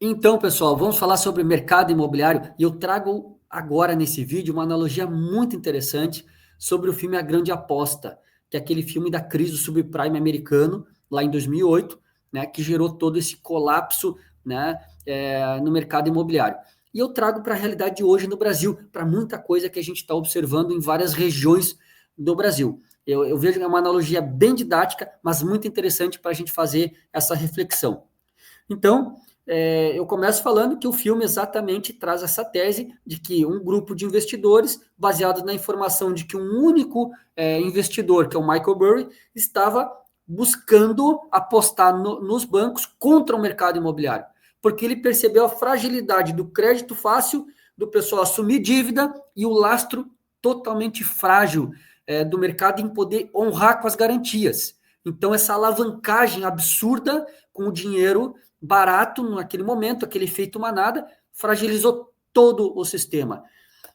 Então, pessoal, vamos falar sobre mercado imobiliário e eu trago agora nesse vídeo uma analogia muito interessante sobre o filme A Grande Aposta, que é aquele filme da crise do subprime americano, lá em 2008, né, que gerou todo esse colapso, né, no mercado imobiliário. E eu trago para a realidade de hoje no Brasil, para muita coisa que a gente está observando em várias regiões do Brasil. Eu vejo que é uma analogia bem didática, mas muito interessante para a gente fazer essa reflexão. Então, eu começo falando que o filme exatamente traz essa tese de que um grupo de investidores, baseado na informação de que um único investidor, que é o Michael Burry, estava buscando apostar nos bancos contra o mercado imobiliário, porque ele percebeu a fragilidade do crédito fácil, do pessoal assumir dívida e o lastro totalmente frágil do mercado em poder honrar com as garantias. Então, essa alavancagem absurda com o dinheiro barato naquele momento, aquele efeito manada, fragilizou todo o sistema.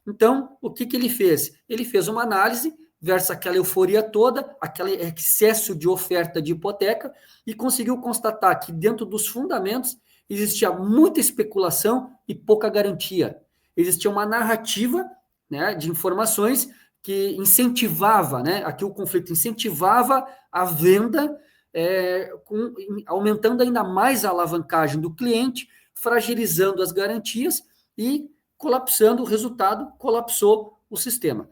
Então, o que ele fez? Ele fez uma análise versus aquela euforia toda, aquele excesso de oferta de hipoteca e conseguiu constatar que dentro dos fundamentos existia muita especulação e pouca garantia. Existia uma narrativa, né, de informações que incentivava, né, aqui o conflito incentivava a venda, aumentando ainda mais a alavancagem do cliente, fragilizando as garantias e colapsando o resultado, colapsou o sistema.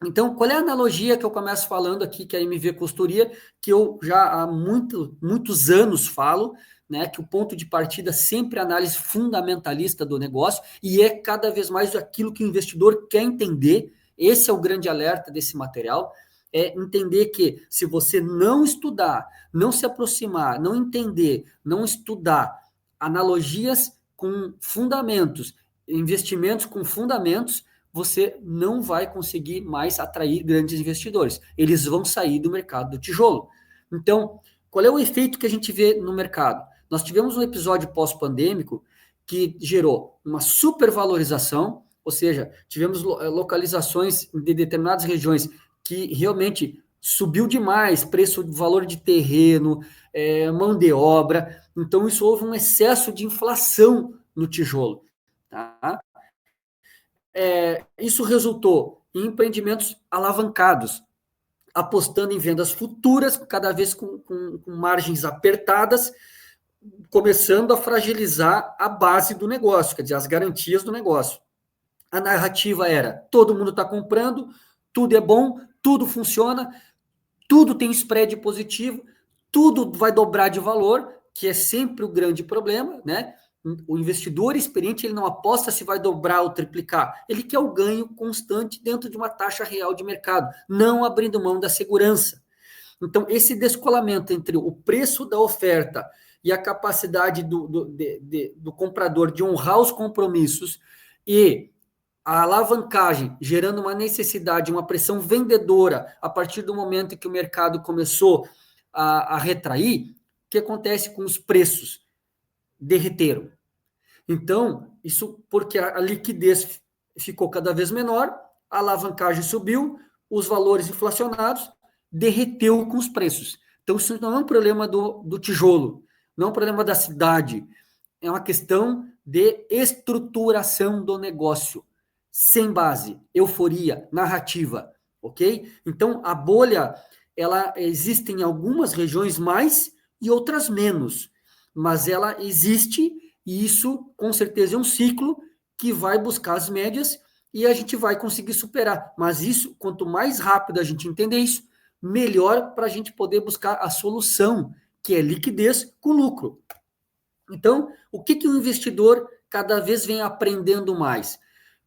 Então, qual é a analogia que eu começo falando aqui, que é a MV Consultoria, que eu já há muitos anos falo, né, que o ponto de partida sempre é a análise fundamentalista do negócio e é cada vez mais aquilo que o investidor quer entender. Esse é o grande alerta desse material, é entender que se você não estudar, não se aproximar, não entender, não estudar analogias com fundamentos, investimentos com fundamentos, você não vai conseguir mais atrair grandes investidores. Eles vão sair do mercado do tijolo. Então, qual é o efeito que a gente vê no mercado? Nós tivemos um episódio pós-pandêmico que gerou uma supervalorização, ou seja, tivemos localizações de determinadas regiões que realmente subiu demais, preço, valor de terreno, mão de obra. Então, isso houve um excesso de inflação no tijolo. Tá? Isso resultou em empreendimentos alavancados, apostando em vendas futuras, cada vez com margens apertadas, começando a fragilizar a base do negócio, quer dizer, as garantias do negócio. A narrativa era: todo mundo está comprando, tudo é bom, tudo funciona, tudo tem spread positivo, tudo vai dobrar de valor, que é sempre o grande problema, né? O investidor experiente, ele não aposta se vai dobrar ou triplicar, ele quer o ganho constante dentro de uma taxa real de mercado, não abrindo mão da segurança. Então, esse descolamento entre o preço da oferta e a capacidade do comprador de honrar os compromissos e a alavancagem, gerando uma necessidade, uma pressão vendedora, a partir do momento em que o mercado começou a retrair, o que acontece com os preços? Derreteram. Então, isso porque a liquidez ficou cada vez menor, a alavancagem subiu, os valores inflacionados, derreteu com os preços. Então, isso não é um problema do tijolo, não é um problema da cidade, é uma questão de estruturação do negócio, sem base, euforia, narrativa, ok? Então, a bolha, ela existe em algumas regiões mais e outras menos, mas ela existe e isso, com certeza, é um ciclo que vai buscar as médias e a gente vai conseguir superar. Mas isso, quanto mais rápido a gente entender isso, melhor para a gente poder buscar a solução, que é liquidez com lucro. Então, o que o investidor cada vez vem aprendendo mais?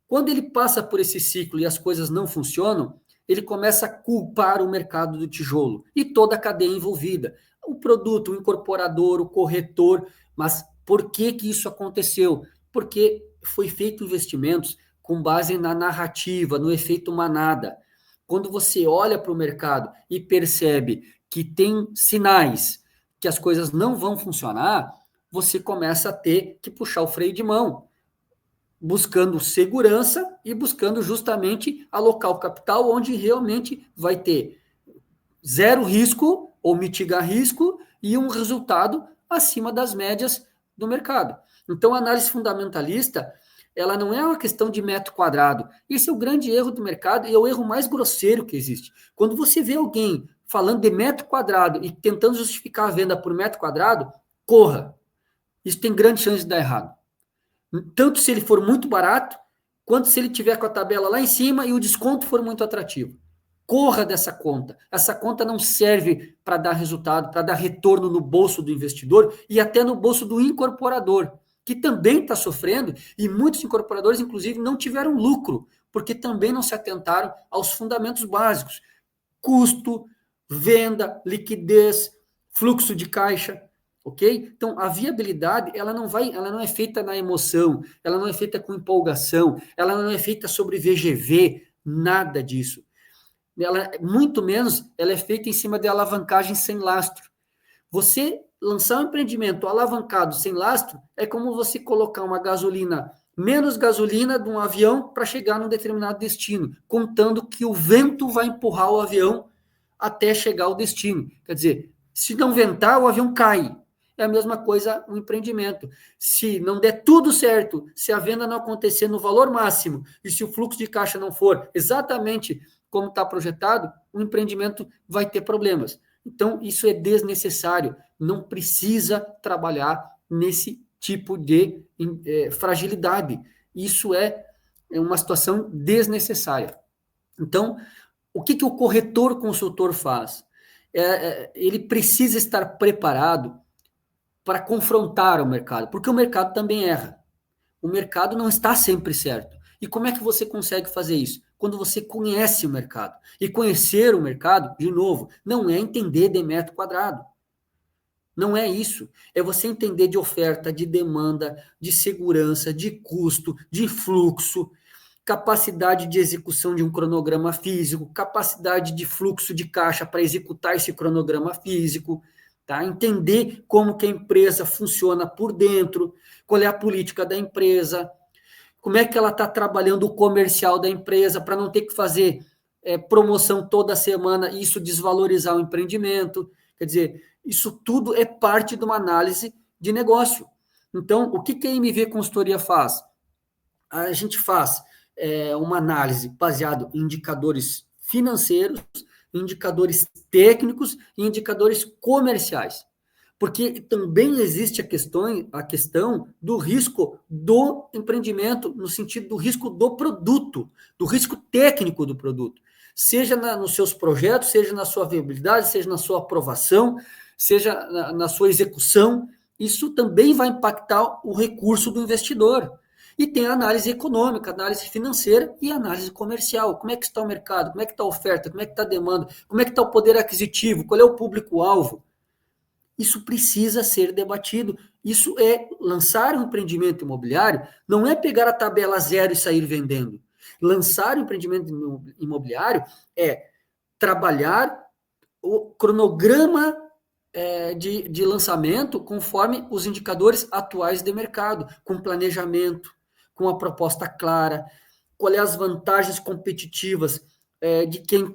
Quando ele passa por esse ciclo e as coisas não funcionam, ele começa a culpar o mercado do tijolo e toda a cadeia envolvida. O produto, o incorporador, o corretor. Mas por que isso aconteceu? Porque foi feito investimentos com base na narrativa, no efeito manada. Quando você olha para o mercado e percebe que tem sinais que as coisas não vão funcionar, você começa a ter que puxar o freio de mão, buscando segurança e buscando justamente alocar o capital onde realmente vai ter zero risco ou mitigar risco e um resultado acima das médias do mercado. Então, a análise fundamentalista, ela não é uma questão de metro quadrado. Esse é o grande erro do mercado e é o erro mais grosseiro que existe. Quando você vê alguém falando de metro quadrado e tentando justificar a venda por metro quadrado, corra. Isso tem grande chance de dar errado. Tanto se ele for muito barato, quanto se ele tiver com a tabela lá em cima e o desconto for muito atrativo. Corra dessa conta. Essa conta não serve para dar resultado, para dar retorno no bolso do investidor e até no bolso do incorporador, que também está sofrendo, e muitos incorporadores, inclusive, não tiveram lucro, porque também não se atentaram aos fundamentos básicos: custo, venda, liquidez, fluxo de caixa. Ok? Então, a viabilidade, ela não é feita na emoção, ela não é feita com empolgação, ela não é feita sobre VGV, nada disso. Ela, muito menos, ela é feita em cima de alavancagem sem lastro. Você lançar um empreendimento alavancado sem lastro é como você colocar uma gasolina, menos gasolina de um avião para chegar num determinado destino, contando que o vento vai empurrar o avião até chegar ao destino. Quer dizer, se não ventar, o avião cai. É a mesma coisa o empreendimento. Se não der tudo certo, se a venda não acontecer no valor máximo e se o fluxo de caixa não for exatamente como está projetado, o empreendimento vai ter problemas. Então, isso é desnecessário. Não precisa trabalhar nesse tipo de fragilidade. Isso é uma situação desnecessária. Então, o que o corretor consultor faz? Ele precisa estar preparado para confrontar o mercado, porque o mercado também erra. O mercado não está sempre certo. E como é que você consegue fazer isso? Quando você conhece o mercado. E conhecer o mercado, de novo, não é entender de metro quadrado. Não é isso. É você entender de oferta, de demanda, de segurança, de custo, de fluxo, capacidade de execução de um cronograma físico, capacidade de fluxo de caixa para executar esse cronograma físico, tá? Entender como que a empresa funciona por dentro, qual é a política da empresa, como é que ela está trabalhando o comercial da empresa para não ter que fazer promoção toda semana e isso desvalorizar o empreendimento. Quer dizer, isso tudo é parte de uma análise de negócio. Então, o que a MV Consultoria faz? A gente faz uma análise baseada em indicadores financeiros, indicadores técnicos e indicadores comerciais. Porque também existe a questão do risco do empreendimento, no sentido do risco do produto, do risco técnico do produto. Seja nos seus projetos, seja na sua viabilidade, seja na sua aprovação, seja na sua execução. Isso também vai impactar o recurso do investidor. E tem a análise econômica, análise financeira e análise comercial. Como é que está o mercado? Como é que está a oferta? Como é que está a demanda? Como é que está o poder aquisitivo? Qual é o público-alvo? Isso precisa ser debatido. Isso é lançar um empreendimento imobiliário, não é pegar a tabela zero e sair vendendo. Lançar um empreendimento imobiliário é trabalhar o cronograma de lançamento conforme os indicadores atuais de mercado, com planejamento, com a proposta clara, qual é as vantagens competitivas de quem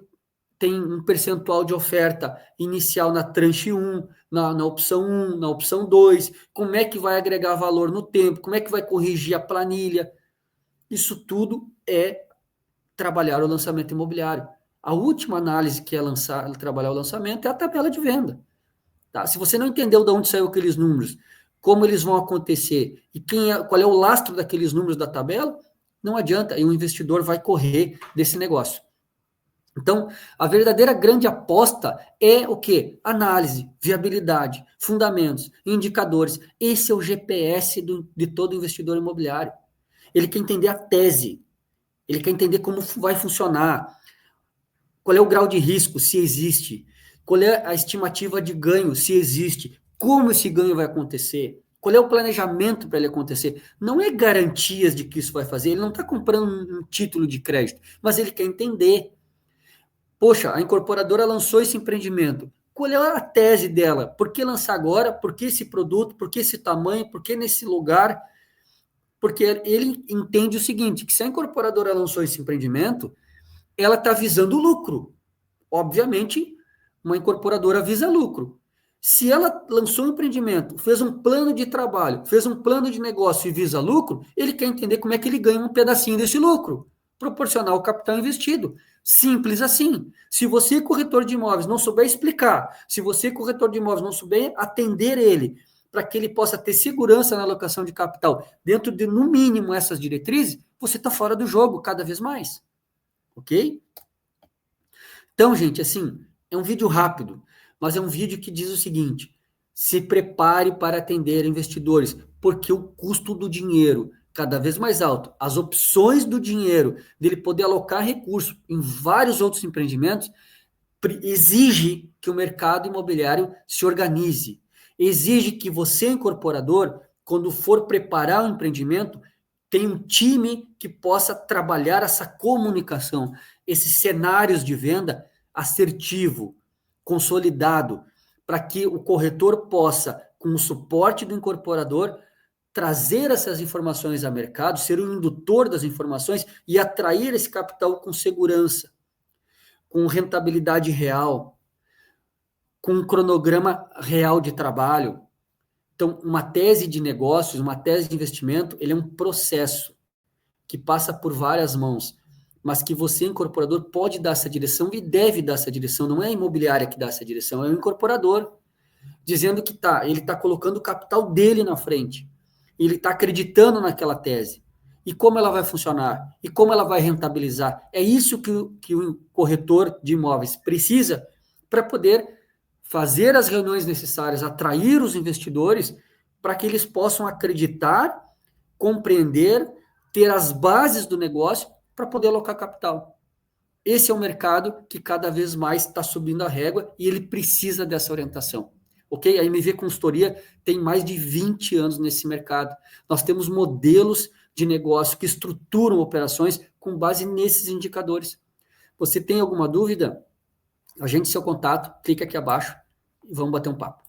tem um percentual de oferta inicial na tranche 1, na opção 1, na opção 2, como é que vai agregar valor no tempo, como é que vai corrigir a planilha. Isso tudo é trabalhar o lançamento imobiliário. A última análise que é trabalhar o lançamento é a tabela de venda. Tá? Se você não entendeu de onde saiu aqueles números, como eles vão acontecer e qual é o lastro daqueles números da tabela, não adianta, e o investidor vai correr desse negócio. Então, a verdadeira grande aposta é o quê? Análise, viabilidade, fundamentos, indicadores. Esse é o GPS de todo investidor imobiliário. Ele quer entender a tese, ele quer entender como vai funcionar, qual é o grau de risco, se existe, qual é a estimativa de ganho, se existe, como esse ganho vai acontecer, qual é o planejamento para ele acontecer. Não é garantias de que isso vai fazer, ele não está comprando um título de crédito, mas ele quer entender. Poxa, a incorporadora lançou esse empreendimento. Qual é a tese dela? Por que lançar agora? Por que esse produto? Por que esse tamanho? Por que nesse lugar? Porque ele entende o seguinte, que se a incorporadora lançou esse empreendimento, ela está visando lucro. Obviamente, uma incorporadora visa lucro. Se ela lançou um empreendimento, fez um plano de trabalho, fez um plano de negócio e visa lucro, ele quer entender como é que ele ganha um pedacinho desse lucro, proporcional ao capital investido. Simples assim. Se você, corretor de imóveis, não souber explicar, se você, corretor de imóveis, não souber atender ele, para que ele possa ter segurança na alocação de capital, dentro de, no mínimo, essas diretrizes, você está fora do jogo cada vez mais. Ok? Então, gente, assim, é um vídeo rápido, mas é um vídeo que diz o seguinte: se prepare para atender investidores, porque o custo do dinheiro cada vez mais alto, as opções do dinheiro, dele poder alocar recurso em vários outros empreendimentos, exige que o mercado imobiliário se organize. Exige que você, incorporador, quando for preparar um empreendimento, tenha um time que possa trabalhar essa comunicação, esses cenários de venda assertivo, consolidado, para que o corretor possa, com o suporte do incorporador, trazer essas informações ao mercado, ser um indutor das informações e atrair esse capital com segurança, com rentabilidade real, com um cronograma real de trabalho. Então, uma tese de negócios, uma tese de investimento, ele é um processo que passa por várias mãos, mas que você, incorporador, pode dar essa direção e deve dar essa direção. Não é a imobiliária que dá essa direção, é o incorporador, dizendo que ele está colocando o capital dele na frente. Ele está acreditando naquela tese. E como ela vai funcionar? E como ela vai rentabilizar? É isso que o corretor de imóveis precisa para poder fazer as reuniões necessárias, atrair os investidores para que eles possam acreditar, compreender, ter as bases do negócio para poder alocar capital. Esse é um mercado que cada vez mais está subindo a régua e ele precisa dessa orientação. Ok? A MV Consultoria tem mais de 20 anos nesse mercado. Nós temos modelos de negócio que estruturam operações com base nesses indicadores. Você tem alguma dúvida? Agende seu contato, clica aqui abaixo e vamos bater um papo.